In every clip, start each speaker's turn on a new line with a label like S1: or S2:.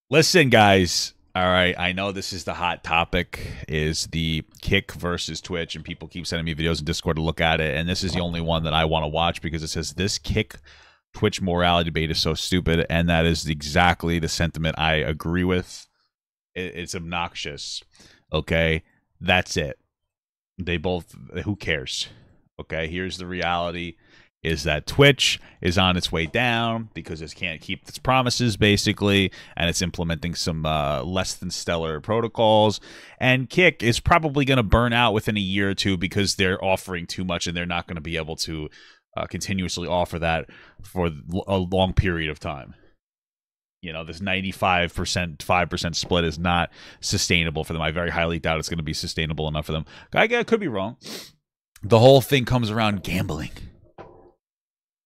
S1: Listen, guys. All right, I know this is the hot topic, is the Kick versus Twitch, and people keep sending me videos in Discord to look at it, and this is the only one that I want to watch because it says this Kick Twitch morality debate is so stupid, and that is exactly the sentiment I agree with. It's obnoxious. Okay, that's it. They both, who cares? Okay, here's the reality. Is that Twitch is on its way down because it can't keep its promises, basically, and it's implementing some less than stellar protocols. And Kick is probably going to burn out within a year or two because they're offering too much and they're not going to be able to continuously offer that for a long period of time. You know, this 95%, 5% split is not sustainable for them. I very highly doubt it's going to be sustainable enough for them. I could be wrong. The whole thing comes around gambling.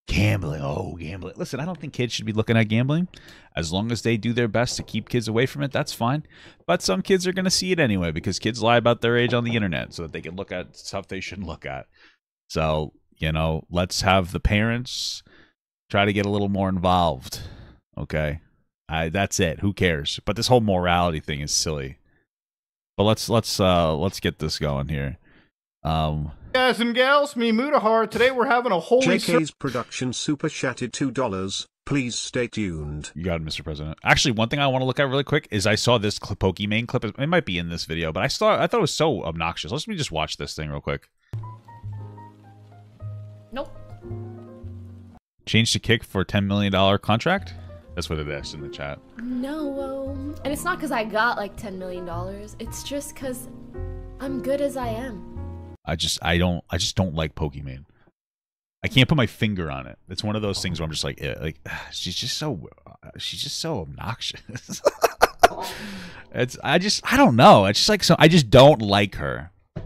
S1: Gambling. Listen, I don't think kids should be looking at gambling. As long as they do their best to keep kids away from it, that's fine. But some kids are going to see it anyway because kids lie about their age on the internet so that they can look at stuff they shouldn't look at. So, you know, let's have the parents try to get a little more involved. Okay? That's it. Who cares? But this whole morality thing is silly. But let's get this going here.
S2: Guys and gals, me Mudahar. Today we're having a holy
S3: JK's production super chatted $2. Please stay tuned.
S1: You got it, Mr. President. Actually, one thing I want to look at really quick is I saw this Pokimane clip. It might be in this video, but I thought it was so obnoxious. Let me just watch this thing real quick.
S4: Nope.
S1: Change to Kick for $10 million contract? That's what it is in the chat.
S4: No, and it's not because I got like $10 million. It's just because I'm good as I am.
S1: I just don't like Pokimane. I can't put my finger on it. It's one of those things where I'm just like she's just so obnoxious. I don't know. It's just like I just don't like her. I'm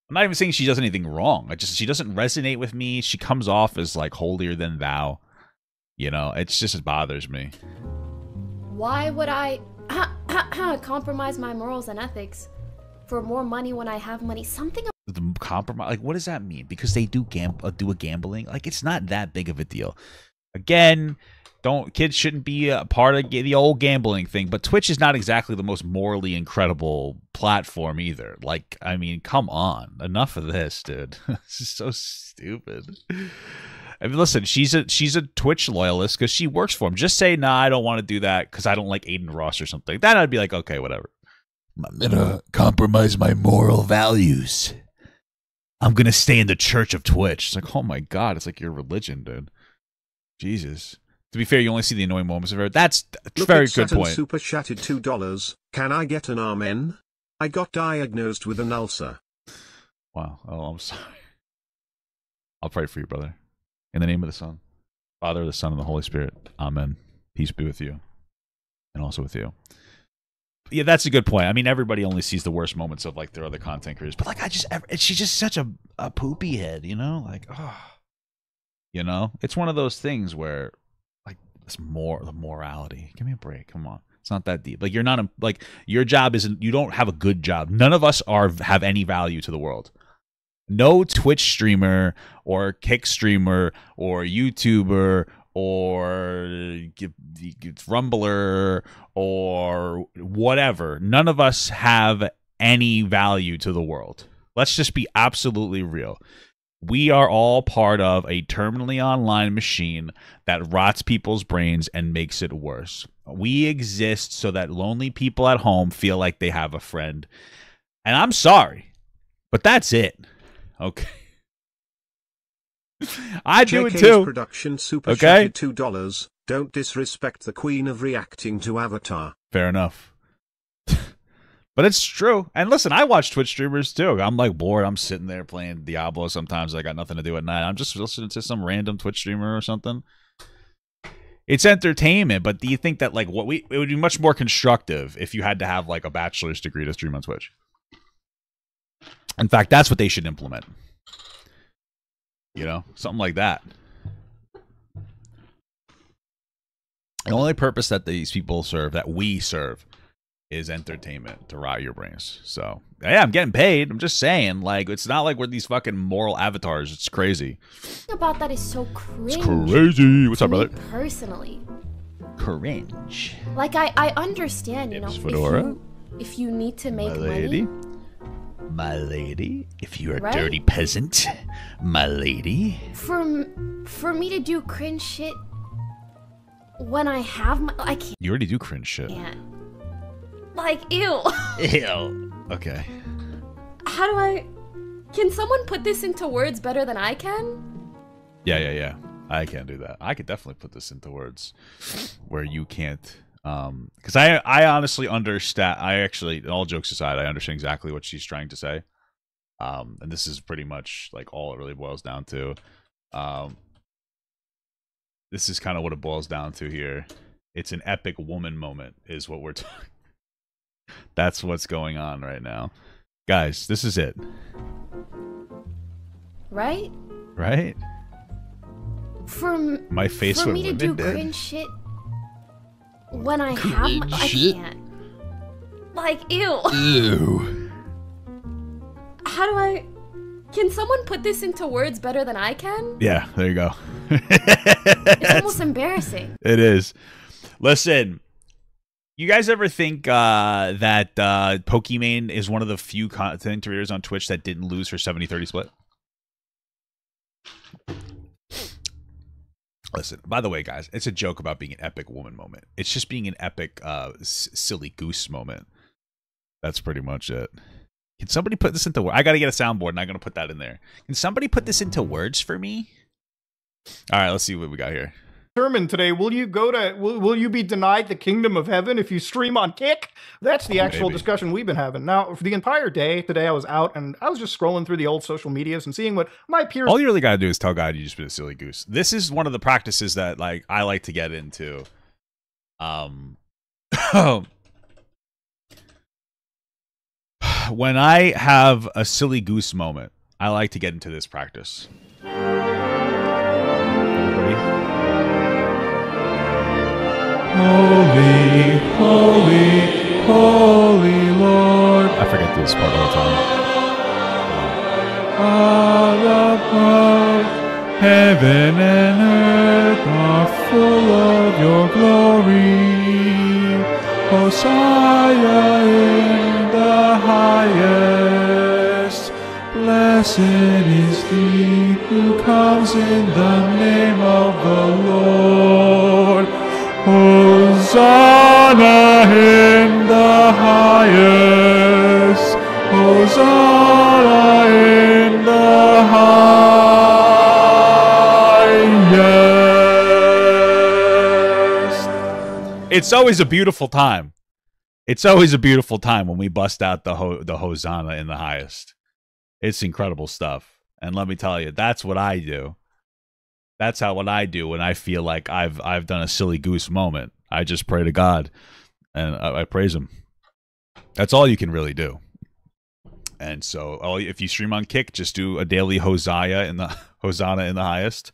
S1: not even saying she does anything wrong. She doesn't resonate with me. She comes off as like holier than thou. You know, it bothers me.
S4: Why would I compromise my morals and ethics for more money when I have money? Something.
S1: The compromise, like, what does that mean? Because they do a gambling, like, it's not that big of a deal. Again, kids shouldn't be a part of the old gambling thing. But Twitch is not exactly the most morally incredible platform either. Like, I mean, come on, enough of this, dude. This is so stupid. I mean, listen, she's a Twitch loyalist because she works for him. Just say, nah, I don't want to do that because I don't like Aiden Ross or something. Then I'd be like, okay, whatever. I'm gonna compromise my moral values. I'm going to stay in the church of Twitch. It's like, oh my God, it's like your religion, dude. Jesus. To be fair, you only see the annoying moments of her. That's a very good point.
S3: Super chatted $2. Can I get an amen? I got diagnosed with an ulcer.
S1: Wow. Oh, I'm sorry. I'll pray for you, brother. In the name of the Son, Father, the Son, and the Holy Spirit. Amen. Peace be with you. And also with you. Yeah, that's a good point. I mean, everybody only sees the worst moments of like their other content creators, but like she's just such a poopy head, you know? Like, oh, you know, it's one of those things where like the morality. Give me a break. Come on, it's not that deep. Like you're not like your job isn't. You don't have a good job. None of us have any value to the world. No Twitch streamer or Kick streamer or YouTuber or Rumbler or whatever. None of us have any value to the world. Let's just be absolutely real. We are all part of a terminally online machine that rots people's brains and makes it worse. We exist so that lonely people at home feel like they have a friend. And I'm sorry, but that's it. Okay. I do it too.
S3: Production super okay. $2. Don't disrespect the queen of reacting to Avatar.
S1: Fair enough. But it's true. And listen, I watch Twitch streamers too. I'm like bored. I'm sitting there playing Diablo sometimes. I got nothing to do at night. I'm just listening to some random Twitch streamer or something. It's entertainment, but do you think that like it would be much more constructive if you had to have like a bachelor's degree to stream on Twitch? In fact, that's what they should implement. You know, something like that. The only purpose that these people serve, that we serve, is entertainment, to rot your brains. So, yeah, I'm getting paid. I'm just saying, like, it's not like we're these fucking moral avatars. It's crazy.
S4: About that is so cringe.
S1: It's crazy. What's up, brother?
S4: Personally,
S1: Cringe.
S4: Like, I understand, you know,
S1: Fedora?
S4: if you need to make
S1: My lady.
S4: money.
S1: My lady, if you're a
S4: Right?
S1: dirty peasant, my lady.
S4: For me to do cringe shit when I have my, I
S1: You already do cringe shit.
S4: can't. Like, ew.
S1: Ew. Okay.
S4: How do I? Can someone put this into words better than I can?
S1: Yeah. I can't do that. I could definitely put this into words where you can't. Because I honestly understand. I actually, all jokes aside, I understand exactly what she's trying to say. And this is pretty much like all it really boils down to. This is kind of what it boils down to here. It's an epic woman moment, is what we're talking. That's what's going on right now, guys. This is it.
S4: Right?
S1: Right? My face
S4: for
S1: when
S4: me to
S1: women
S4: do
S1: did.
S4: cringe shit when I have my, I can't. Like, ew.
S1: Ew.
S4: How do I? Can someone put this into words better than I can?
S1: Yeah, there you go.
S4: It's almost embarrassing.
S1: It is. Listen, you guys ever think that Pokimane is one of the few content creators on Twitch that didn't lose her 70-30 split? Listen, by the way, guys, it's a joke about being an epic woman moment. It's just being an epic silly goose moment. That's pretty much it. Can somebody put this into words? I got to get a soundboard, and I'm going to put that in there. Can somebody put this into words for me? All right, let's see what we got here.
S2: Sermon today. Will you be denied the kingdom of heaven if you stream on Kick? That's the actual discussion we've been having. Now, for the entire day today, I was out and I was just scrolling through the old social medias and seeing what my peers.
S1: All you really gotta do is tell God you just been a silly goose. This is one of the practices that like I like to get into. When I have a silly goose moment, I like to get into this practice. Holy, holy, holy Lord. I forget this part all the time. All above, heaven and earth are full of your glory. Hosanna in the highest. Blessed is he who comes in the name of the Lord. Hosanna in the highest. Hosanna in the highest. It's always a beautiful time. It's always a beautiful time when we bust out the Hosanna in the highest. It's incredible stuff. And let me tell you, that's what I do. That's what I do when I feel like I've done a silly goose moment. I just pray to God, and I praise Him. That's all you can really do. And so, if you stream on Kick, just do a daily Hosanna in the highest.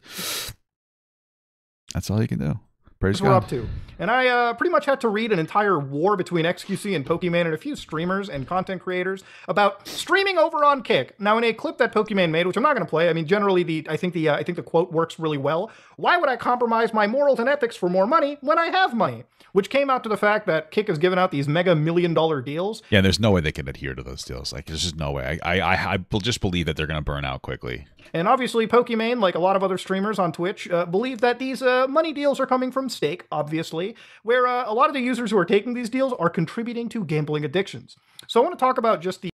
S1: That's all you can do. Praise God.
S2: We're up to. And I pretty much had to read an entire war between XQC and Pokimane and a few streamers and content creators about streaming over on Kick. Now, in a clip that Pokimane made, which I'm not going to play, I mean, generally, I think the quote works really well. Why would I compromise my morals and ethics for more money when I have money? Which came out to the fact that Kick has given out these mega $1 million deals.
S1: Yeah, there's no way they can adhere to those deals. Like, there's just no way. I just believe that they're going to burn out quickly.
S2: And obviously, Pokimane, like a lot of other streamers on Twitch, believe that these money deals are coming from stake, obviously, where a lot of the users who are taking these deals are contributing to gambling addictions. So I want to talk about just the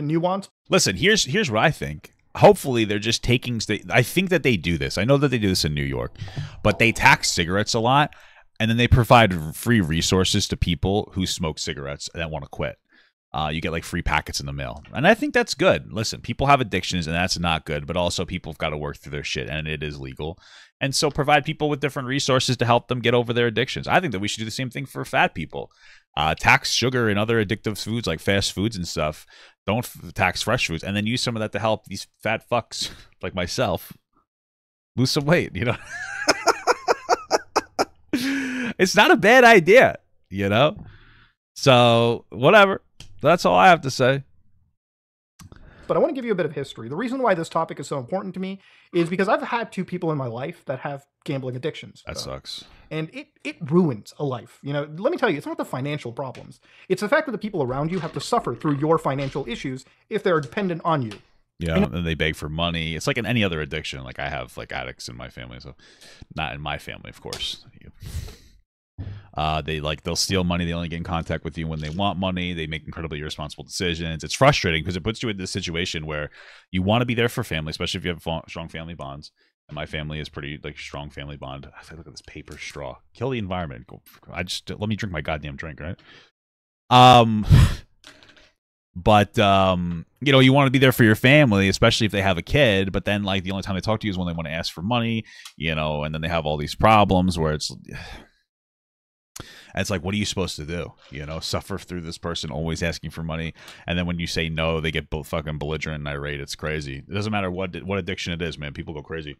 S2: nuance.
S1: Listen, here's what I think. Hopefully, they're just taking... I think that they do this. I know that they do this in New York, but they tax cigarettes a lot, and then they provide free resources to people who smoke cigarettes and want to quit. You get like free packets in the mail. And I think that's good. Listen, people have addictions and that's not good, but also people have got to work through their shit and it is legal. And so provide people with different resources to help them get over their addictions. I think that we should do the same thing for fat people. Tax sugar and other addictive foods like fast foods and stuff. Don't tax fresh foods. And then use some of that to help these fat fucks like myself lose some weight, you know? It's not a bad idea, you know? So, whatever. That's all I have to say.
S2: but I want to give you a bit of history. The reason why this topic is so important to me is because I've had 2 people in my life that have gambling addictions.
S1: That sucks.
S2: And it ruins a life. You know, let me tell you, it's not the financial problems. It's the fact that the people around you have to suffer through your financial issues if they're dependent on you.
S1: Yeah, and they beg for money. It's like in any other addiction. Like I have like addicts in my family, so not in my family, of course. They'll steal money. They only get in contact with you when they want money. They make incredibly irresponsible decisions. It's frustrating because it puts you in this situation where you want to be there for family, especially if you have strong family bonds. And my family is pretty like strong family bond. I look at this paper straw. Kill the environment. Let me drink my goddamn drink, right? But you know, you want to be there for your family, especially if they have a kid. But then, like, the only time they talk to you is when they want to ask for money, you know. And then they have all these problems where it's like, what are you supposed to do? You know, suffer through this person always asking for money, and then when you say no, they get both fucking belligerent and irate. It's crazy. It doesn't matter what addiction it is, man. People go crazy.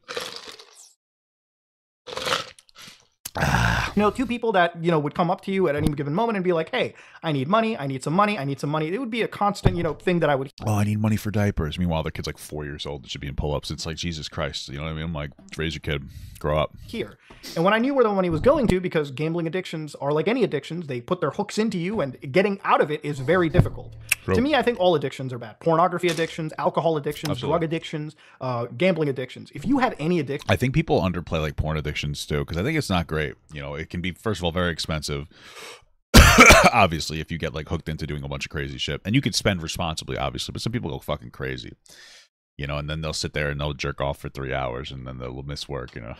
S2: You know, 2 people that, you know, would come up to you at any given moment and be like, hey, I need money, I need some money, I need some money. It would be a constant, you know, thing that I would...
S1: Oh, I need money for diapers. Meanwhile, their kid's like 4 years old. It should be in pull-ups. It's like, Jesus Christ. You know what I mean? I'm like, raise your kid. Grow up.
S2: Here. And when I knew where the money was going to, because gambling addictions are like any addictions, they put their hooks into you, and getting out of it is very difficult. True. To me, I think all addictions are bad. Pornography addictions, alcohol addictions, Absolutely. Drug addictions, gambling addictions. If you had any addiction...
S1: I think people underplay like porn addictions too, because I think it's not great. You know, it can be, first of all, very expensive. Obviously, if you get like hooked into doing a bunch of crazy shit. And you can spend responsibly, obviously, but some people go fucking crazy. You know, and then they'll sit there and they'll jerk off for 3 hours and then they'll miss work, you know.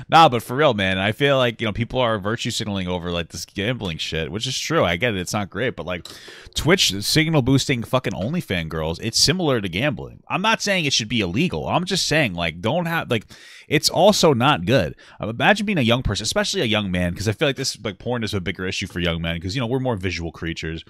S1: Nah, but for real, man, I feel like, you know, people are virtue signaling over like this gambling shit, which is true. I get it. It's not great, but like Twitch signal boosting fucking OnlyFans girls, it's similar to gambling. I'm not saying it should be illegal. I'm just saying, like, don't have, like, it's also not good. Imagine being a young person, especially a young man, because I feel like this, like, porn is a bigger issue for young men because, you know, we're more visual creatures.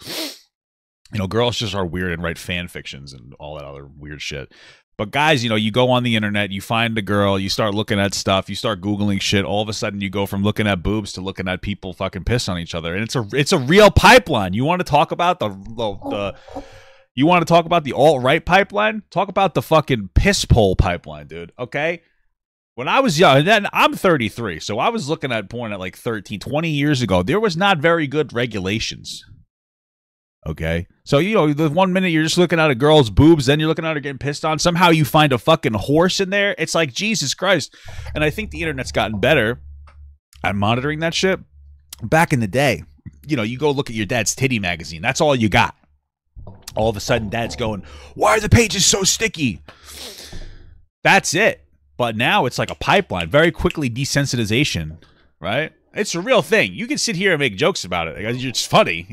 S1: You know, girls just are weird and write fan fictions and all that other weird shit. But guys, you know, you go on the internet, you find a girl, you start looking at stuff, you start Googling shit. All of a sudden, you go from looking at boobs to looking at people fucking piss on each other, and it's a real pipeline. You want to talk about the alt-right pipeline? Talk about the fucking piss pole pipeline, dude. Okay. When I was young, and then I'm 33, so I was looking at porn at like 13, 20 years ago. There was not very good regulations. Okay, so, you know, the 1 minute you're just looking at a girl's boobs, then you're looking at her getting pissed on. Somehow you find a fucking horse in there. It's like, Jesus Christ. And I think the internet's gotten better at monitoring that shit. Back in the day, you know, you go look at your dad's titty magazine. That's all you got. All of a sudden, dad's going, why are the pages so sticky? That's it. But now it's like a pipeline. Very quickly, desensitization, right? It's a real thing. You can sit here and make jokes about it. It's funny.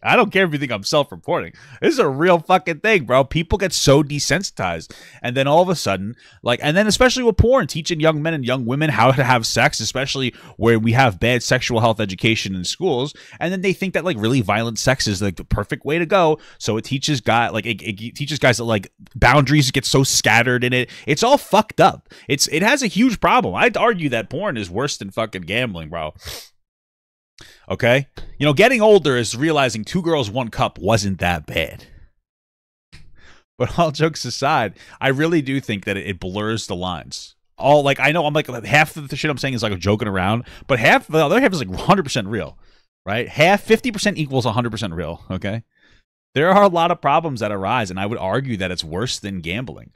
S1: I don't care if you think I'm self-reporting. This is a real fucking thing, bro. People get so desensitized. And then all of a sudden, like, and then especially with porn, teaching young men and young women how to have sex, especially where we have bad sexual health education in schools. And then they think that like really violent sex is like the perfect way to go. So it teaches guys, like, it teaches guys that like boundaries get so scattered in it. It's all fucked up. It has a huge problem. I'd argue that porn is worse than fucking gambling, bro. Okay? You know, getting older is realizing 2 girls, 1 cup wasn't that bad. But all jokes aside, I really do think that it blurs the lines. All, like, I know I'm like, half of the shit I'm saying is like I'm joking around, but the other half is like 100% real, right? 50% equals 100% real, okay? There are a lot of problems that arise, and I would argue that it's worse than gambling.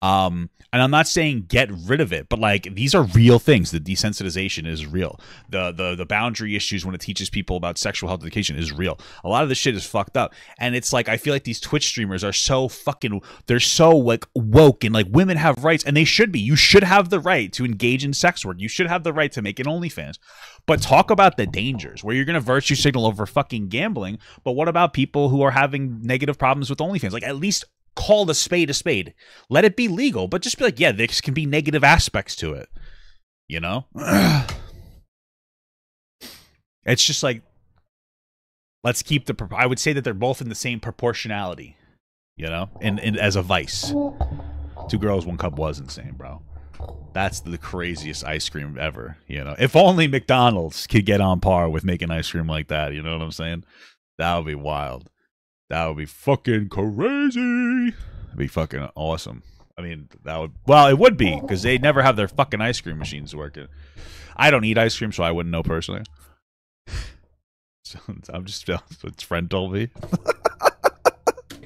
S1: And I'm not saying get rid of it, but like these are real things. The desensitization is real. The boundary issues when it teaches people about sexual health education is real. A lot of this shit is fucked up. And it's like, I feel like these Twitch streamers are so fucking, they're so like woke and like women have rights, and they should be. You should have the right to engage in sex work. You should have the right to make an OnlyFans. But talk about the dangers where you're going to virtue signal over fucking gambling. But what about people who are having negative problems with OnlyFans? Like, at least call the spade a spade. Let it be legal, but just be like, yeah, there can be negative aspects to it. You know? It's just like, let's keep I would say that they're both in the same proportionality, you know, and as a vice. 2 girls, 1 cup was insane, bro. That's the craziest ice cream ever, you know. If only McDonald's could get on par with making ice cream like that, you know what I'm saying? That would be wild. That would be fucking crazy. That'd be fucking awesome. I mean, that would, well, it would be, because they never have their fucking ice cream machines working. I don't eat ice cream, so I wouldn't know personally. So I'm just, what friend told me.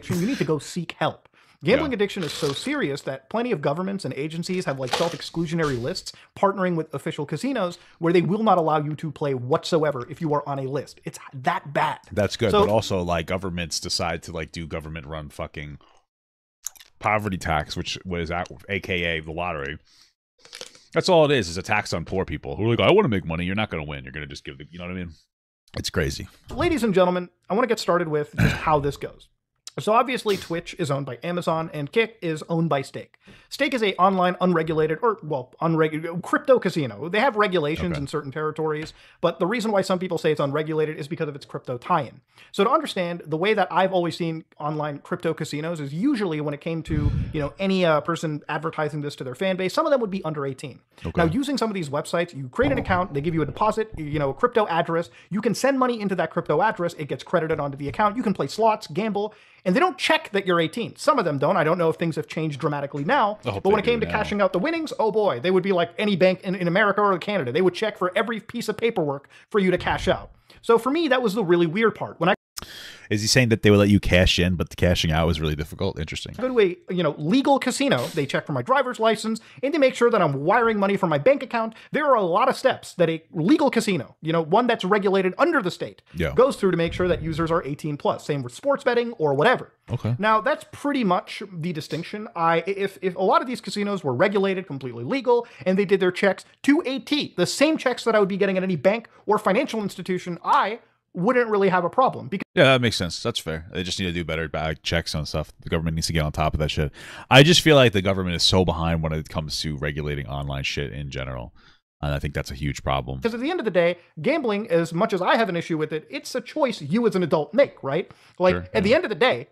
S2: You need to go seek help. Gambling addiction is so serious that plenty of governments and agencies have like self-exclusionary lists partnering with official casinos where they will not allow you to play whatsoever if you are on a list. It's that bad.
S1: That's good, so, but also like governments decide to like do government-run fucking poverty tax, which was AKA the lottery. That's all it is a tax on poor people who are like, I want to make money. You're not going to win. You're going to just give the, you know what I mean? It's crazy.
S2: Ladies and gentlemen, I want to get started with just how this goes. So obviously Twitch is owned by Amazon and Kick is owned by Stake. Stake is a online unregulated or unregulated crypto casino. They have regulations in certain territories, but the reason why some people say it's unregulated is because of its crypto tie-in. So to understand, the way that I've always seen online crypto casinos is usually when it came to, you know, any person advertising this to their fan base, some of them would be under 18. Now using some of these websites, you create an account, they give you a deposit, you know, a crypto address, you can send money into that crypto address, it gets credited onto the account, you can play slots, gamble, and they don't check that you're 18. Some of them don't. I don't know if things have changed dramatically now. But when it came to cashing out the winnings, oh boy, they would be like any bank in America or Canada. They would check for every piece of paperwork for you to cash out. So for me, that was the really weird part. When I
S1: Is he saying that they would let you cash in, but the cashing out was really difficult? Interesting.
S2: go to a legal casino, they check for my driver's license, and they make sure that I'm wiring money from my bank account. There are a lot of steps that a legal casino, one that's regulated under the state, goes through to make sure that users are 18 plus. Same with sports betting or whatever.
S1: Okay.
S2: Now, that's pretty much the distinction. If a lot of these casinos were regulated, completely legal, and they did their checks to a T, the same checks that I would be getting at any bank or financial institution, I wouldn't really have a problem. Because
S1: yeah, that makes sense. That's fair. They just need to do better checks on stuff. The government needs to get on top of that shit. I just feel like the government is so behind when it comes to regulating online shit in general. And I think that's a huge problem.
S2: Because at the end of the day, gambling, as much as I have an issue with it, it's a choice you as an adult make, right? Like, at the end of the day,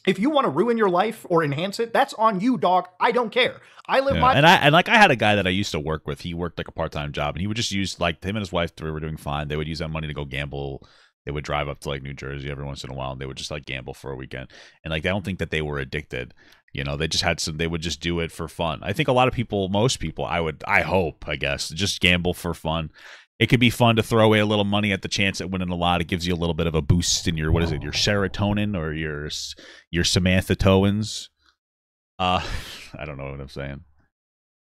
S2: if you want to ruin your life or enhance it, that's on you, dog. I don't care. I live my...
S1: And like I had a guy that I used to work with. He worked like a part-time job, and he would just use, like, him and his wife, they were doing fine. They would use that money to go gamble. They would drive up to like New Jersey every once in a while, and they would just like gamble for a weekend. And like, I don't think that they were addicted. They just had some, they would just do it for fun. I think a lot of people, most people, I hope, I guess, just gamble for fun. It could be fun to throw away a little money at the chance at winning a lot. It gives you a little bit of a boost in your, what is it, your serotonin or your Samantha Towins. I don't know what I'm saying.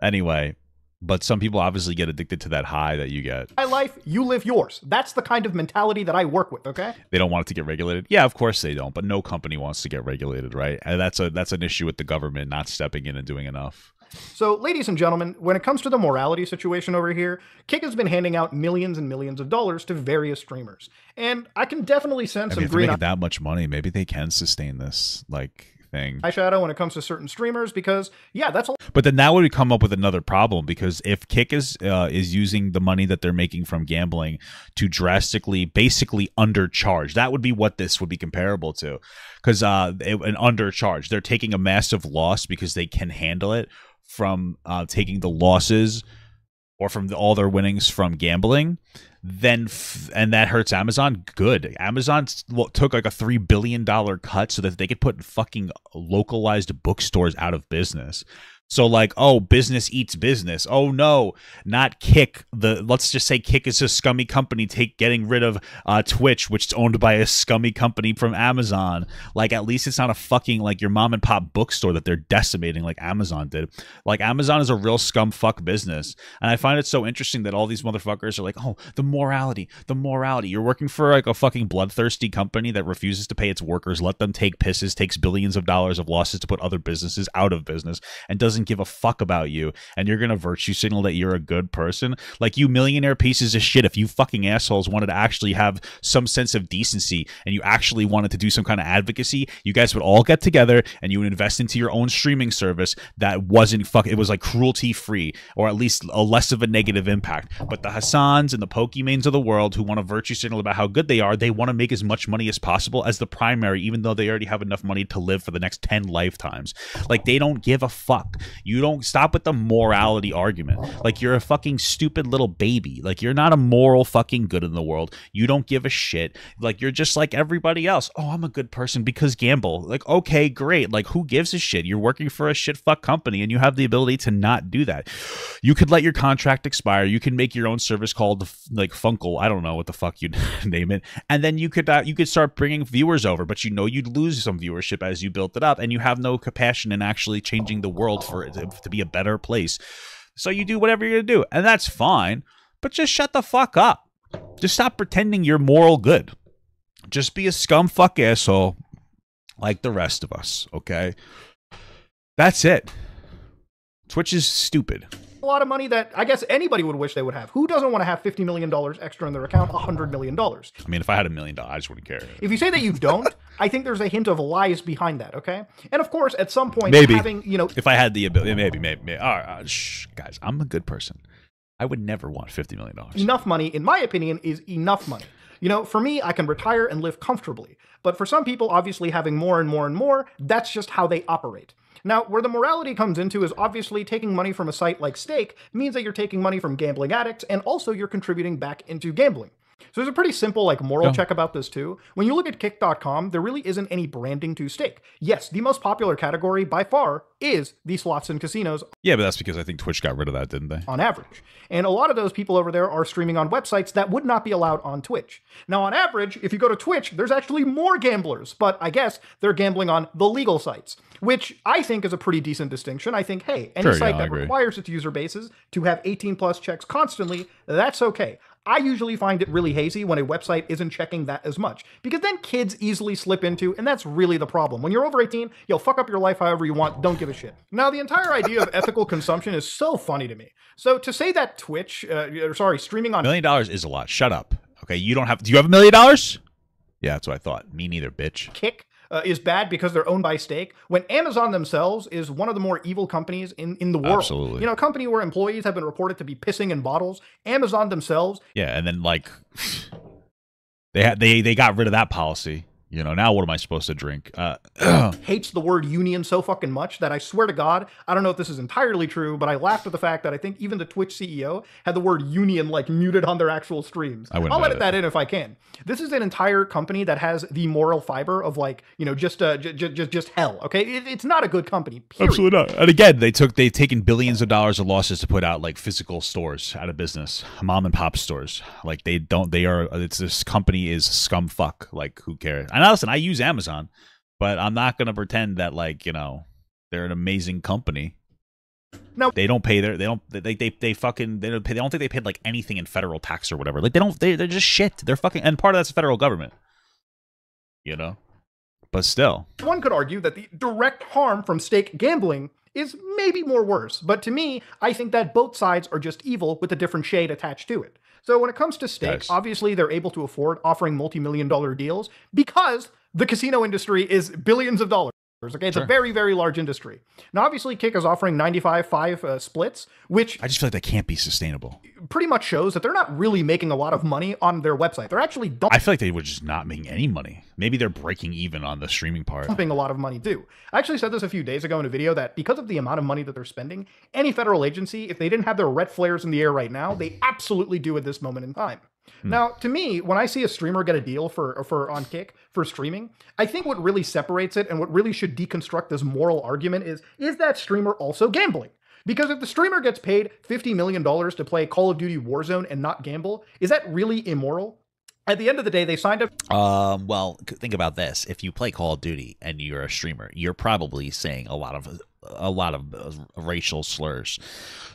S1: Anyway, but some people obviously get addicted to that high that you get.
S2: My life, you live yours. That's the kind of mentality that I work with, okay?
S1: They don't want it to get regulated. Yeah, of course they don't, but no company wants to get regulated, right? And that's an issue with the government not stepping in and doing enough.
S2: So, ladies and gentlemen, when it comes to the morality situation over here, Kick has been handing out millions and millions of dollars to various streamers. And I can definitely sense some green...
S1: If they make that much money, maybe they can sustain this, like... thing.
S2: Eyeshadow when it comes to certain streamers, because that's a...
S1: But then that would come up with another problem, because if Kick is using the money that they're making from gambling to drastically, basically undercharge, that would be what this would be comparable to, because an undercharge, they're taking a massive loss because they can handle it from taking the losses or from all their winnings from gambling. And that hurts Amazon. Good. Amazon took like a $3 billion cut so that they could put fucking localized bookstores out of business. So like, oh, business eats business. Oh no, not Kick. Let's just say Kick is a scummy company getting rid of Twitch, which is owned by a scummy company from Amazon. Like, at least it's not a fucking like your mom and pop bookstore that they're decimating like Amazon did. Like, Amazon is a real scum fuck business. And I find it so interesting that all these motherfuckers are like, oh, the morality. You're working for like a fucking bloodthirsty company that refuses to pay its workers, let them take pisses, takes billions of dollars of losses to put other businesses out of business, and doesn't give a fuck about you, and you're gonna virtue signal that you're a good person. Like, you millionaire pieces of shit, if you fucking assholes wanted to actually have some sense of decency and you actually wanted to do some kind of advocacy, you guys would all get together and you would invest into your own streaming service that wasn't it was like cruelty free, or at least a less of a negative impact. But the Hassans and the Pokimanes of the world who want to virtue signal about how good they are, they want to make as much money as possible as the primary, even though they already have enough money to live for the next 10 lifetimes. Like, they don't give a fuck. You don't stop with the morality argument. Like, you're a fucking stupid little baby. Like, you're not a moral fucking good in the world. You don't give a shit. Like, you're just like everybody else. Oh, I'm a good person because gamble. Like, okay, great. Like, who gives a shit? You're working for a shit fuck company and you have the ability to not do that. You could let your contract expire. You can make your own service called like Funkle. I don't know what the fuck you'd name it. And then you could start bringing viewers over, but you know you'd lose some viewership as you built it up, and you have no compassion in actually changing the world for it to be a better place. So you do whatever you're gonna do, and that's fine. But just shut the fuck up. Just stop pretending you're moral good. Just be a scum fuck asshole like the rest of us, okay? That's it. Twitch is stupid.
S2: A lot of money that I guess anybody would wish they would have. Who doesn't want to have $50 million extra in their account, $100 million?
S1: I mean, if I had $1 million, I just wouldn't care.
S2: If you say that you don't, I think there's a hint of lies behind that, okay? And of course, at some point,
S1: maybe
S2: having, you know...
S1: If I had the ability, maybe. All right, shh, guys, I'm a good person. I would never want $50 million.
S2: Enough money, in my opinion, is enough money. You know, for me, I can retire and live comfortably. But for some people, obviously having more and more and more, that's just how they operate. Now, where the morality comes into is obviously taking money from a site like Stake means that you're taking money from gambling addicts, and also you're contributing back into gambling. So there's a pretty simple moral check about this too. When you look at Kick.com, there really isn't any branding to Stake. Yes, the most popular category by far is the slots and casinos.
S1: Yeah, but that's because I think Twitch got rid of that, didn't they?
S2: On average. And a lot of those people over there are streaming on websites that would not be allowed on Twitch. Now, on average, if you go to Twitch, there's actually more gamblers, but I guess they're gambling on the legal sites, which I think is a pretty decent distinction. I think, hey, any site that requires its user bases to have 18+ checks constantly, that's okay. I usually find it really hazy when a website isn't checking that as much, because then kids easily slip into, and that's really the problem. When you're over 18, you'll fuck up your life however you want, don't give a shit. Now, the entire idea of ethical consumption is so funny to me. So to say that Twitch, streaming on...
S1: $1 million is a lot. Shut up. Okay, you don't have... Do you have $1 million? Yeah, that's what I thought. Me neither, bitch.
S2: Kick is bad because they're owned by Stake, when Amazon themselves is one of the more evil companies in the world.
S1: Absolutely.
S2: You know, a company where employees have been reported to be pissing in bottles. Amazon themselves.
S1: Yeah, and then like they got rid of that policy. You know, now what am I supposed to drink?
S2: Hates the word union so fucking much that I swear to God, I don't know if this is entirely true, but I laughed at the fact that I think even the Twitch CEO had the word union muted on their actual streams. I'll edit that in if I can. This is an entire company that has the moral fiber of just hell. Okay, it's not a good company. Period.
S1: Absolutely not. And again, they've taken billions of dollars of losses to put out like physical stores out of business, mom and pop stores. Like this company is scum fuck. Like, who cares? And listen, I use Amazon, but I'm not gonna pretend that they're an amazing company.
S2: No,
S1: they don't pay they don't think they paid like anything in federal tax or whatever. Like they're just shit. They're fucking, and part of that's the federal government. You know, but still,
S2: one could argue that the direct harm from Stake gambling is maybe more worse. But to me, I think that both sides are just evil with a different shade attached to it. So when it comes to Stake, obviously they're able to afford offering multi-million-dollar deals because the casino industry is billions of dollars. Okay, it's a very, very large industry. Now, obviously, Kick is offering 95-5 splits, which
S1: I just feel like that can't be sustainable.
S2: Pretty much shows that they're not really making a lot of money on their website. They're actually
S1: I feel like they were just not making any money. Maybe they're breaking even on the streaming part.
S2: Dumping a lot of money too. I actually said this a few days ago in a video that because of the amount of money that they're spending, any federal agency, if they didn't have their red flares in the air right now, they absolutely do at this moment in time. Now, to me, when I see a streamer get a deal on Kick for streaming, I think what really separates it and what really should deconstruct this moral argument is that streamer also gambling? Because if the streamer gets paid $50 million to play Call of Duty Warzone and not gamble, is that really immoral? At the end of the day, they signed up...
S1: Well, think about this. If you play Call of Duty and you're a streamer, you're probably saying a lot of racial slurs.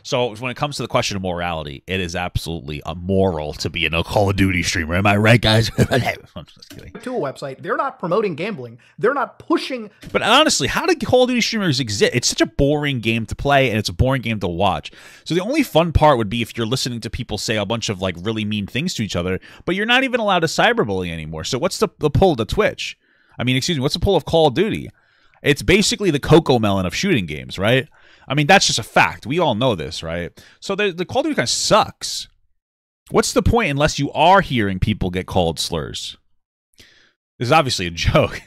S1: So when it comes to the question of morality, it is absolutely immoral to be a Call of Duty streamer. Am I right, guys? I'm just kidding.
S2: To a website, they're not promoting gambling. They're not pushing...
S1: But honestly, how do Call of Duty streamers exist? It's such a boring game to play, and it's a boring game to watch. So the only fun part would be if you're listening to people say a bunch of really mean things to each other, but you're not even allowed to cyberbully anymore. So what's the pull to Twitch? I mean, excuse me, what's the pull of Call of Duty? It's basically the Coco Melon of shooting games, right? I mean, that's just a fact. We all know this, right? So the Call of Duty kind of sucks. What's the point unless you are hearing people get called slurs? This is obviously a joke.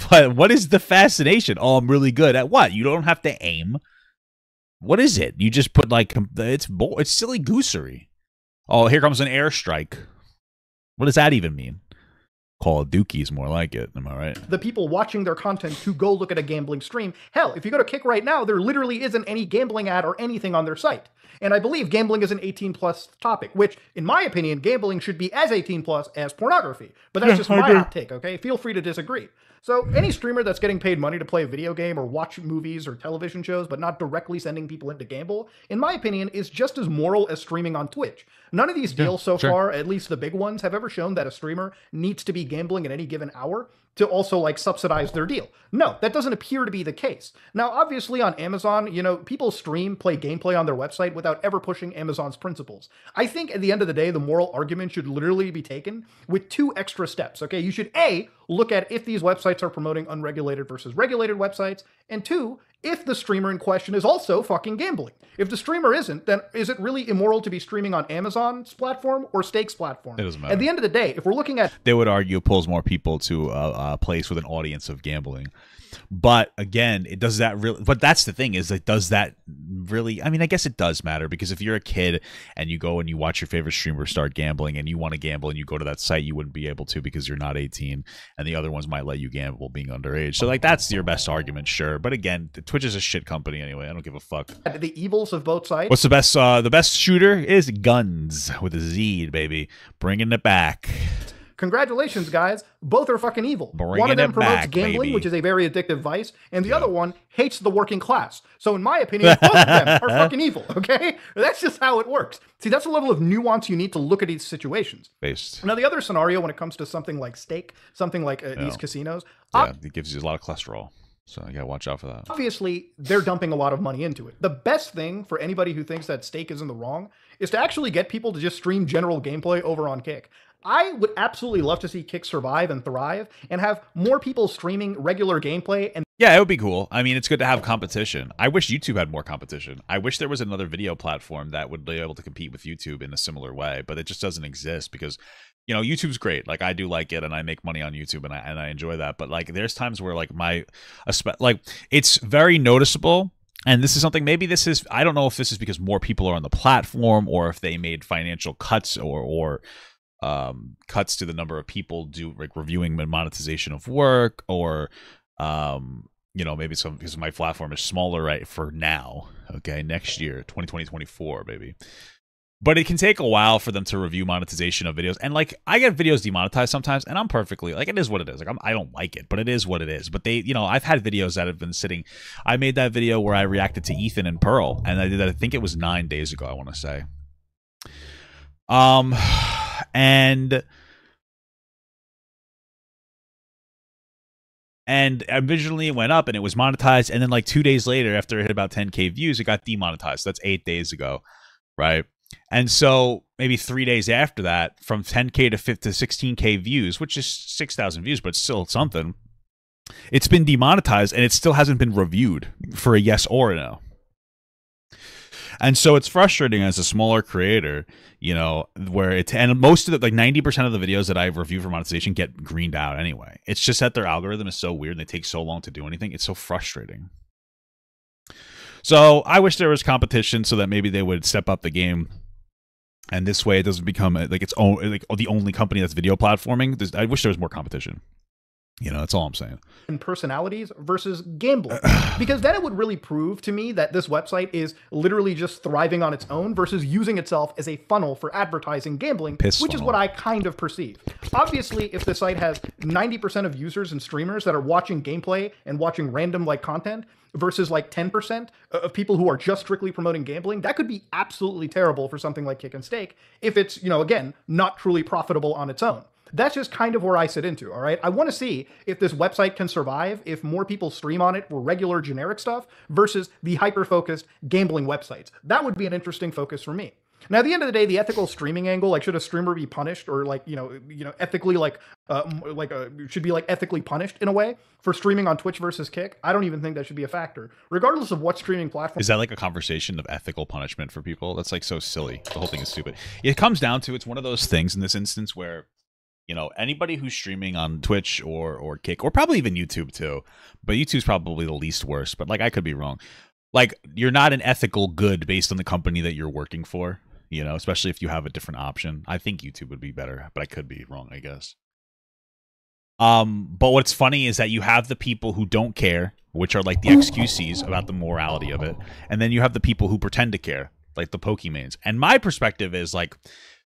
S1: But what is the fascination? Oh, I'm really good at what? You don't have to aim. What is it? You just put like it's silly goosery. Oh, here comes an airstrike. What does that even mean? Call of Duty's more like it. Am I right?
S2: The people watching their content to go look at a gambling stream. Hell, if you go to Kick right now, there literally isn't any gambling ad or anything on their site. And I believe gambling is an 18-plus topic, which, in my opinion, gambling should be as 18-plus as pornography. But that's just my hot take, okay? Feel free to disagree. So any streamer that's getting paid money to play a video game or watch movies or television shows, but not directly sending people in to gamble, in my opinion, is just as moral as streaming on Twitch. None of these deals so far, at least the big ones, have ever shown that a streamer needs to be gambling at any given hour to also like subsidize their deal. No, that doesn't appear to be the case. Now, obviously on Amazon, you know, people stream, play gameplay on their website without ever pushing Amazon's principles. I think at the end of the day, the moral argument should literally be taken with 2 extra steps, okay? You should A, look at if these websites are promoting unregulated versus regulated websites, and 2, if the streamer in question is also fucking gambling. If the streamer isn't, then is it really immoral to be streaming on Amazon's platform or Stake's platform?
S1: It doesn't matter.
S2: At the end of the day, if we're looking at...
S1: They would argue it pulls more people to a place with an audience of gambling. But again, it does that really... But that's the thing is, like, does that really... I mean, I guess it does matter, because if you're a kid and you go and you watch your favorite streamer start gambling and you want to gamble and you go to that site, you wouldn't be able to because you're not 18, and the other ones might let you gamble being underage. So, like, that's your best argument, sure. But again, Twitch is a shit company anyway. I don't give a fuck.
S2: The evils of both sides.
S1: What's the best? The best shooter is guns with a Z, baby. Bringing it back.
S2: Congratulations, guys. Both are fucking evil.
S1: Bringing
S2: one of them
S1: it
S2: promotes
S1: back,
S2: gambling,
S1: baby.
S2: which is a very addictive vice, and the other one hates the working class. So in my opinion, both of them are fucking evil, okay? That's just how it works. See, that's the level of nuance you need to look at these situations.
S1: Based.
S2: Now, the other scenario when it comes to something like Stake, something like these casinos...
S1: Yeah, it gives you a lot of cholesterol. So you gotta watch out for that.
S2: Obviously, they're dumping a lot of money into it. The best thing for anybody who thinks that Stake is in the wrong is to actually get people to just stream general gameplay over on Kick. I would absolutely love to see Kick survive and thrive and have more people streaming regular gameplay. And
S1: yeah, it would be cool. I mean, it's good to have competition. I wish YouTube had more competition. I wish there was another video platform that would be able to compete with YouTube in a similar way, but it just doesn't exist because, you know, YouTube's great. Like, I do like it and I make money on YouTube and I enjoy that. But like, there's times where like it's very noticeable. And this is something, maybe this is, I don't know if this is because more people are on the platform or if they made financial cuts or cuts to the number of people do like reviewing and monetization of work, or you know, maybe some because my platform is smaller right for now. Okay, next year, 2024, baby. But it can take a while for them to review monetization of videos. And like, I get videos demonetized sometimes, and I'm perfectly like, it is what it is. Like, I don't like it, but it is what it is. But they, you know, I've had videos that have been sitting. I made that video where I reacted to Ethan and Pearl, and I did that. I think it was 9 days ago, I want to say. And originally it went up and it was monetized, and then like 2 days later, after it hit about 10K views, it got demonetized. That's 8 days ago, right? And so maybe 3 days after that, from 10K to 16K views, which is 6,000 views, but still something, it's been demonetized and it still hasn't been reviewed for a yes or a no. And so it's frustrating as a smaller creator, you know, where it's, and most of the, like 90% of the videos that I review for monetization get greened out anyway. It's just that their algorithm is so weird and they take so long to do anything. It's so frustrating. So I wish there was competition so that maybe they would step up the game. And this way it doesn't become like its own, like the only company that's video platforming. I wish there was more competition. You know, that's all I'm saying. And
S2: personalities versus gambling. Because then it would really prove to me that this website is literally just thriving on its own versus using itself as a funnel for advertising gambling, which is what I kind of perceive. Obviously, if the site has 90% of users and streamers that are watching gameplay and watching random like content versus like 10% of people who are just strictly promoting gambling, that could be absolutely terrible for something like Kick and Stake if it's, you know, again, not truly profitable on its own. That's just kind of where I sit into, all right? I want to see if this website can survive if more people stream on it for regular generic stuff versus the hyper-focused gambling websites. That would be an interesting focus for me. Now, at the end of the day, the ethical streaming angle, like should a streamer be punished or like, you know, ethically should be like ethically punished in a way for streaming on Twitch versus Kick? I don't even think that should be a factor, regardless of what streaming platform.
S1: Is that like a conversation of ethical punishment for people? That's like so silly. The whole thing is stupid. It comes down to, it's one of those things in this instance where, you know, anybody who's streaming on Twitch or Kick, or probably even YouTube too, but YouTube's probably the least worst, but like I could be wrong. like you're not an ethical good based on the company that you're working for, you know, especially if you have a different option. I think YouTube would be better, but I could be wrong, I guess. But what's funny is that you have the people who don't care, which are like the XQCs about the morality of it, and then you have the people who pretend to care, like the Pokimanes. And my perspective is like,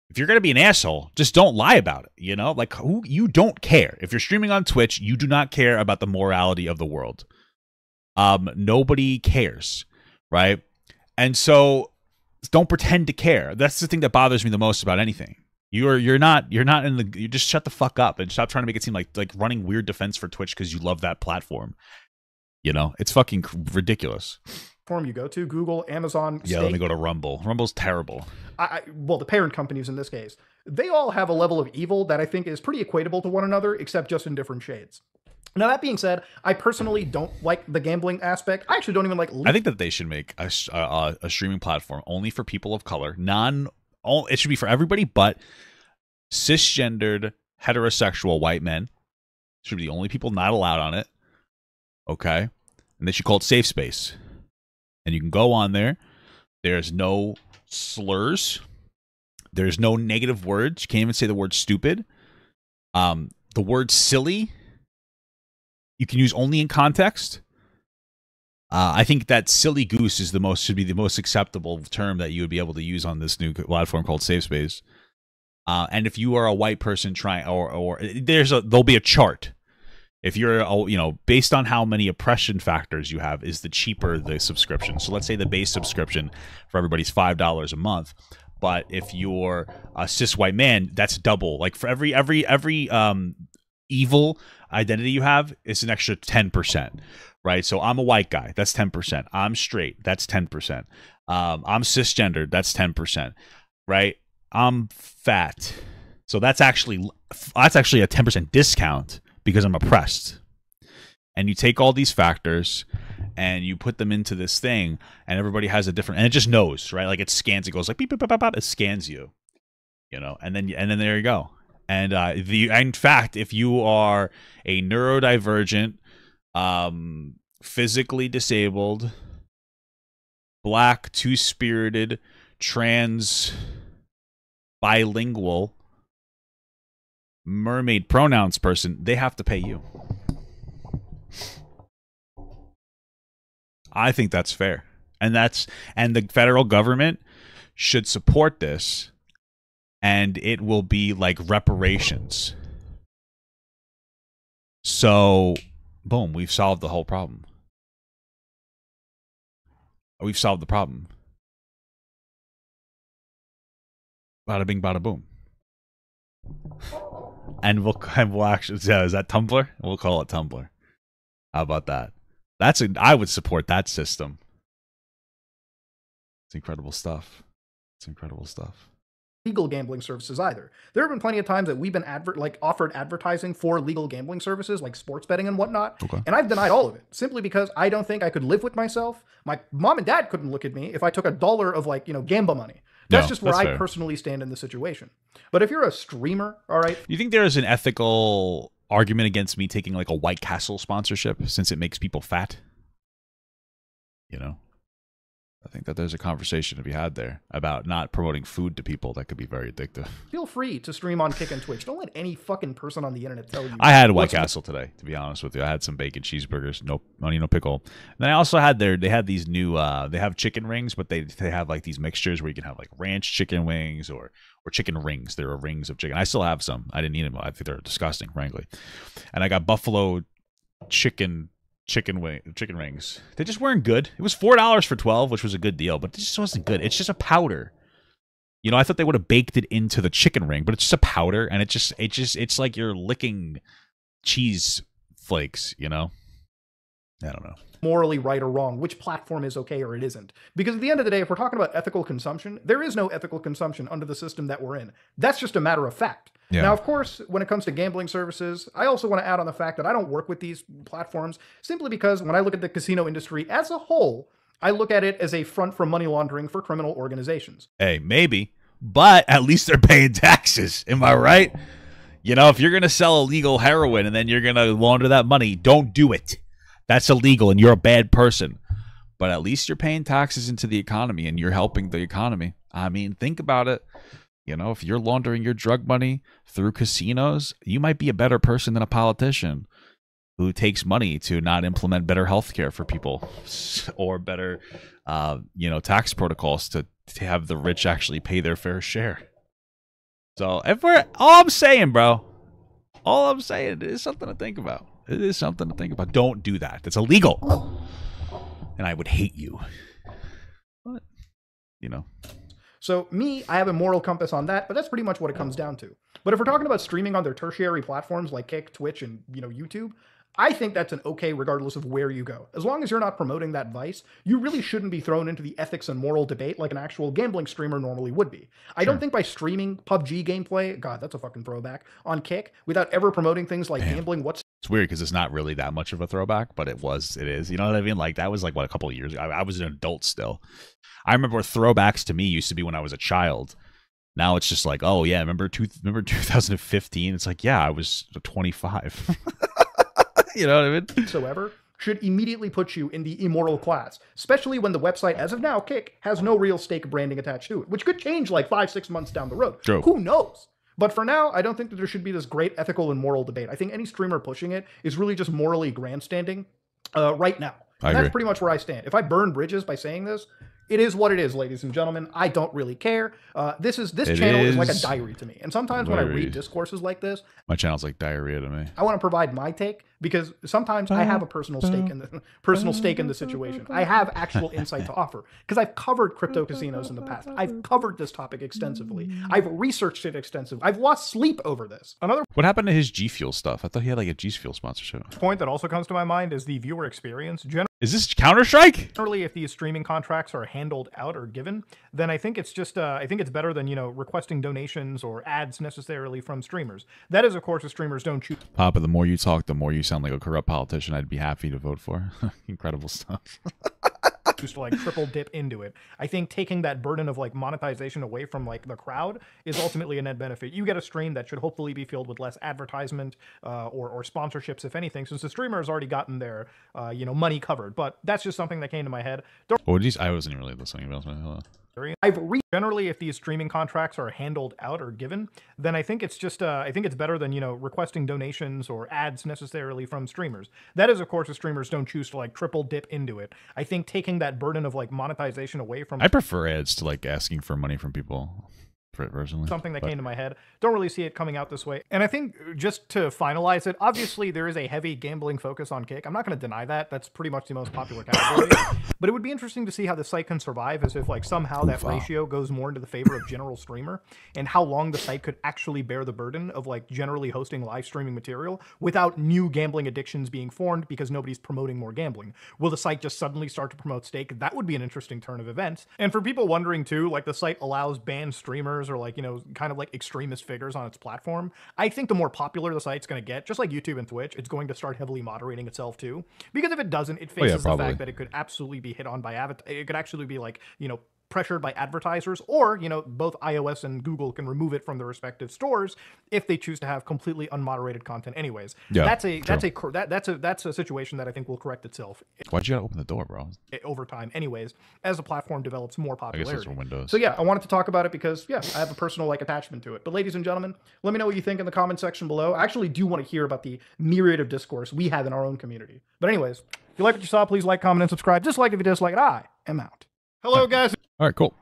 S1: if you're gonna be an asshole, just don't lie about it. You know, like you don't care. If you're streaming on Twitch, you do not care about the morality of the world. Nobody cares, right? And so don't pretend to care. That's the thing that bothers me the most about anything. You're not in the. You just shut the fuck up and stop trying to make it seem like running weird defense for Twitch because you love that platform. You know, it's fucking ridiculous.
S2: Platform you go to, Google, Amazon.
S1: Yeah, let me go to Rumble. Rumble's terrible.
S2: Well, the parent companies in this case, they all have a level of evil that I think is pretty equatable to one another, except just in different shades. Now, that being said, I personally don't like the gambling aspect. I actually don't even like...
S1: I think that they should make a streaming platform only for people of color. It should be for everybody but cisgendered, heterosexual white men. Should be the only people not allowed on it. Okay? And they should call it Safe Space. And you can go on there. There's no slurs. There's no negative words. You can't even say the word stupid. The word silly, you can use only in context. I think that silly goose should be the most acceptable term that you would be able to use on this new platform called Safe Space. And if you are a white person trying, or there'll be a chart. If you're, based on how many oppression factors you have, is the cheaper the subscription. So let's say the base subscription for everybody's $5 a month. But if you're a cis white man, that's double. Like for every evil identity you have, it's an extra 10%. Right? So I'm a white guy, that's 10%. I'm straight, that's 10%. I'm cisgendered, that's 10%. Right? I'm fat. So that's actually a 10% discount because I'm oppressed. And you take all these factors and you put them into this thing, and everybody has a different, and it just knows, right? Like it scans, it goes like beep, beep, beep, beep, beep, it scans you, and then there you go. And in fact, if you are a neurodivergent, physically disabled, black, two-spirited, trans, bilingual, mermaid pronouns person, they have to pay you. I think that's fair. And the federal government should support this, and it will be like reparations. So boom, we've solved the whole problem. We've solved the problem. Bada bing, bada boom. And we'll actually, yeah, is that Tumblr? We'll call it Tumblr. How about that? I would support that system. It's incredible stuff. It's incredible stuff.
S2: Legal gambling services either. There have been plenty of times that we've been offered advertising for legal gambling services like sports betting and whatnot, and I've denied all of it simply because I don't think I could live with myself. My mom and dad couldn't look at me if I took $1 of Gamba money. That's just where I personally stand in the situation. But if you're a streamer, all right.
S1: You think there is an ethical argument against me taking like a White Castle sponsorship since it makes people fat? I think that there's a conversation to be had there about not promoting food to people that could be very addictive. Feel
S2: free to stream on Kick and Twitch. Don't let any fucking person on the internet tell you.
S1: I had White Castle today, to be honest with you. I had some bacon cheeseburgers, no onion, no pickle. And then I also had they had these new, they have chicken rings, but they have like these mixtures where you can have like ranch chicken wings or chicken rings. There are rings of chicken. I still have some. I didn't eat them. I think they're disgusting, frankly. And I got buffalo chicken rings. They just weren't good. It was $4 for 12, which was a good deal, but it just wasn't good. It's just a powder. I thought they would have baked it into the chicken ring, but it's just a powder, and it's like you're licking cheese flakes, I don't know.
S2: Morally right or wrong, which platform is okay or it isn't. Because at the end of the day, if we're talking about ethical consumption, there is no ethical consumption under the system that we're in. That's just a matter of fact. Yeah. Now, of course, when it comes to gambling services, I also want to add on the fact that I don't work with these platforms simply because when I look at the casino industry as a whole, I look at it as a front for money laundering for criminal organizations.
S1: Hey, maybe, but at least they're paying taxes. Am I right? If you're going to sell illegal heroin and then you're going to launder that money, don't do it. That's illegal and you're a bad person. but at least you're paying taxes into the economy and you're helping the economy. I mean, think about it. You know, if you're laundering your drug money through casinos, you might be a better person than a politician who takes money to not implement better health care for people or better, tax protocols to have the rich actually pay their fair share. So all I'm saying, bro, it is something to think about. It is something to think about. Don't do that. It's illegal. And I would hate you. But,
S2: So I have a moral compass on that, but that's pretty much what it comes down to. But if we're talking about streaming on their tertiary platforms like Kick, Twitch, and YouTube, I think that's an okay regardless of where you go. As long as you're not promoting that vice, you really shouldn't be thrown into the ethics and moral debate like an actual gambling streamer normally would be. I don't think by streaming PUBG gameplay, God, that's a fucking throwback, on Kick, without ever promoting things like gambling,
S1: it's weird because it's not really that much of a throwback, but it is. You know what I mean? Like, that was like, what, a couple of years ago? I was an adult still. I remember throwbacks to me used to be when I was a child. Now it's just like, oh yeah, remember 2015? It's like, yeah, I was 25. You know what I mean?
S2: Whatsoever should immediately put you in the immoral class, especially when the website, as of now, Kick, has no real stake branding attached to it, which could change like 5-6 months down the road.
S1: True.
S2: Who knows? But for now, I don't think that there should be this great ethical and moral debate. I think any streamer pushing it is really just morally grandstanding right now. And that's pretty much where I stand. If I burn bridges by saying this, it is what it is, ladies and gentlemen. I don't really care. This channel is like a diary to me. And sometimes when I read discourses like this,
S1: my channel's like diarrhea to me.
S2: I want to provide my take because sometimes I have a personal stake in the situation. I have actual insight to offer because I've covered crypto casinos in the past. I've covered this topic extensively. I've researched it extensively. I've lost sleep over this.
S1: What happened to his G Fuel stuff? I thought he had like a G Fuel sponsorship.
S2: Point that also comes to my mind is the viewer experience.
S1: Is this Counter-Strike?
S2: Generally, if these streaming contracts are handled out or given, then I think it's just I think it's better than requesting donations or ads necessarily from streamers. That is, of course, if streamers don't choose.
S1: Papa, the more you talk, the more you sound like a corrupt politician I'd be happy to vote for. Incredible stuff.
S2: Just to like triple dip into it. I think taking that burden of like monetization away from like the crowd is ultimately a net benefit. You get a stream that should hopefully be filled with less advertisement or sponsorships, if anything, since the streamer has already gotten their money covered. But that's just something that came to my head.
S1: I wasn't really listening.
S2: Generally, if these streaming contracts are handled out or given, then I think it's just I think it's better than requesting donations or ads necessarily from streamers. That is, of course, if streamers don't choose to like triple dip into it. I think taking that burden of like monetization away from.
S1: I prefer ads to like asking for money from people. Personally,
S2: something that came to my head. Don't really see it coming out this way. And I think just to finalize it, obviously there is a heavy gambling focus on Kick. I'm not going to deny that. That's pretty much the most popular category. But it would be interesting to see how the site can survive as if like somehow that ratio goes more into the favor of general streamer and how long the site could actually bear the burden of like generally hosting live streaming material without new gambling addictions being formed because nobody's promoting more gambling. Will the site just suddenly start to promote stake? That would be an interesting turn of events. And for people wondering too, like the site allows banned streamers or like, kind of like extremist figures on its platform. I think the more popular the site's going to get, just like YouTube and Twitch, it's going to start heavily moderating itself too. Because if it doesn't, it faces the fact that it could absolutely be hit on by it could actually be like, pressured by advertisers, or both iOS and Google can remove it from their respective stores if they choose to have completely unmoderated content. Anyways, that's a situation that I think will correct itself.
S1: Why'd you gotta open the door, bro?
S2: Over time, anyways, as the platform develops more popularity.
S1: I guess those were Windows.
S2: So yeah, I wanted to talk about it because I have a personal attachment to it. But ladies and gentlemen, let me know what you think in the comment section below. I actually do want to hear about the myriad of discourse we have in our own community. But anyways, if you like what you saw, please like, comment, and subscribe. Dislike if you dislike it. I am out. Hello, guys.
S1: All right, cool.